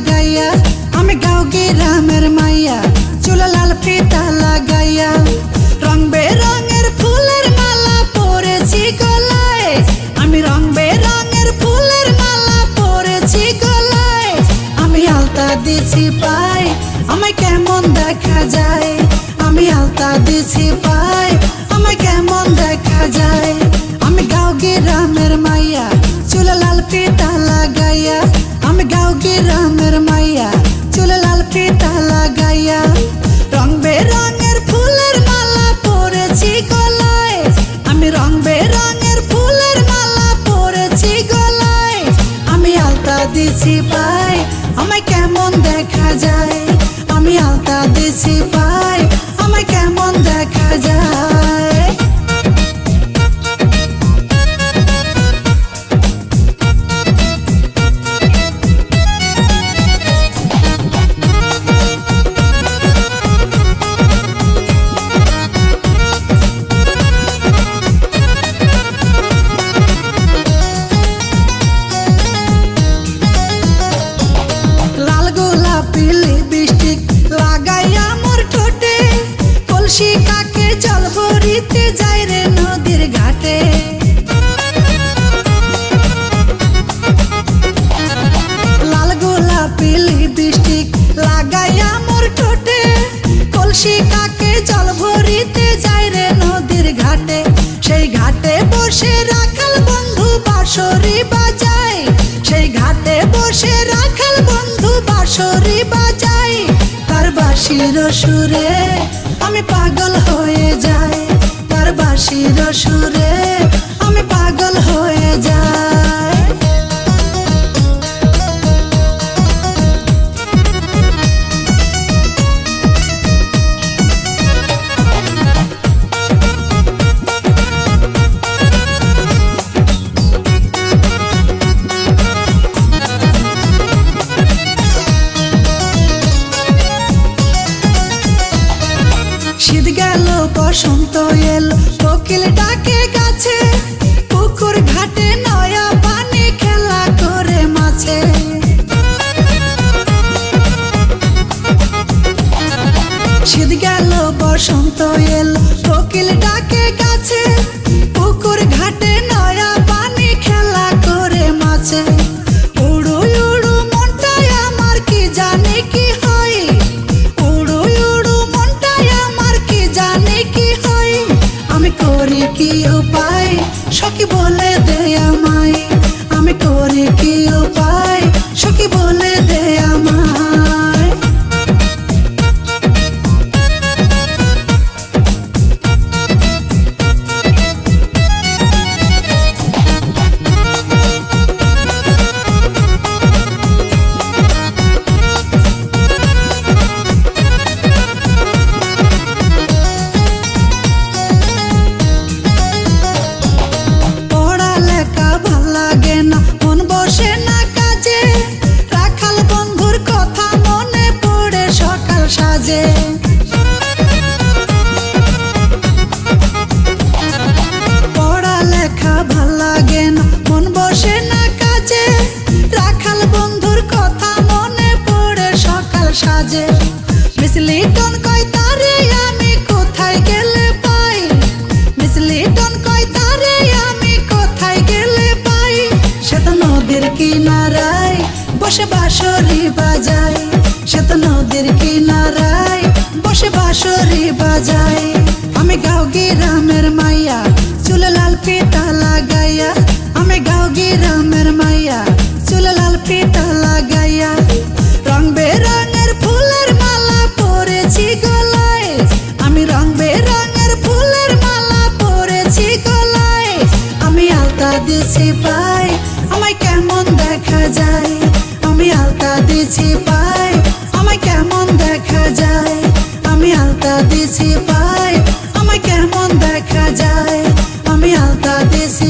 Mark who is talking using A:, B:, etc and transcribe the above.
A: লাগাইয়া আমি গাঁও গ্রামের মাইয়া চুলে লাল ফিতা লাগাইয়া রং বেরঙের ফুলের মালা পরেছি গলায় আমি রং বেরঙের ফুলের মালা পরেছি গলায় আমি আলতা দিছি পাই আমায় কেমন দেখা যায় আমি আলতা দিছি পাই আমায় কেমন দেখা যায় আমি গাঁও গ্রামের মাইয়া চুলে লাল ফিতা লাগাইয়া আমি গাঁও গ্রামের মাইয়া চুলে লাল ফিতা লাগাইয়া রং বেরঙের ফুলের মালা পরেছি গলায় আমি রং বেরঙের ফুলের মালা পরেছি গলায় আমি আলতা দিছি পাই আমায় কেমন দেখা যায় আমি আলতা দিছি পাই আমায় কেমন দেখা যায় কাকে জল ভরিতে যায় রে নদীর ঘাটে লাল গোলাপি লিপস্টিক লাগাইয়া মোর ঠোঁটে কলসি কাকে জল ভরিতে যায় রে নদীর ঘাটে সেই ঘাটে বসে রাখাল বন্ধু বাঁশরি বাজায় সেই ঘাটে বসে রাখাল বন্ধু বাঁশরি বাজায় তার বাঁশির সুরে আমি পাগল হয়ে যাই তার বাঁশির সুরে আমি পাগল হয়ে যাই শীত গেল বসন্ত এলো কোকিল ডাকে গাছে পুকুর ঘাটে নয়া পানি খেলা করে মাছে শীত গেল বসন্ত এলো কোকিল ডাকে গাছে পুকুর ঘাটে নয়া পানি খেলা করে মাছে উড়ু উড়ু মনটাই আমার কি জানে কি হয় উড়ু উড়ু মনটাই আমার কি জানে কি হয় আমি করি কি উপায় সখী বলে দে আমায় আমি করি কি উপায় সখী বলে দে আমায় পড়ালেখা ভাল লাগে না মন বসে না কাজে রাখাল বন্ধুর কথা মনে পড়ে সকাল সাজে মিস লিটন কয় তারে আমি কোথায় গেলে পাই মিস লিটন কয় তারে আমি কোথায় গেলে পাই সে তো নদীর কিনারায় বসে বাঁশরি বাজায় সে তো নদীর কিনারায় বসে বাঁশরি বাজায় আমি গাঁও গ্রামের মাইয়া চুলে লাল ফিতা লাগাইয়া আমি গাঁও গ্রামের মাইয়া চুলে লাল ফিতা লাগাইয়া রং বেরঙের ফুলের মালা পরেছি গলায় আমি রং বেরঙের ফুলের মালা পরেছি গলায় আমি আলতা দিছি পাই আমায় কেমন দেখা যায় আমি আলতা দিছি পাই আমায় কেমন দেখা যায় আমি আলতা দিছি পাই আমায় কেমন দেখা যায় আমি আলতা দিছি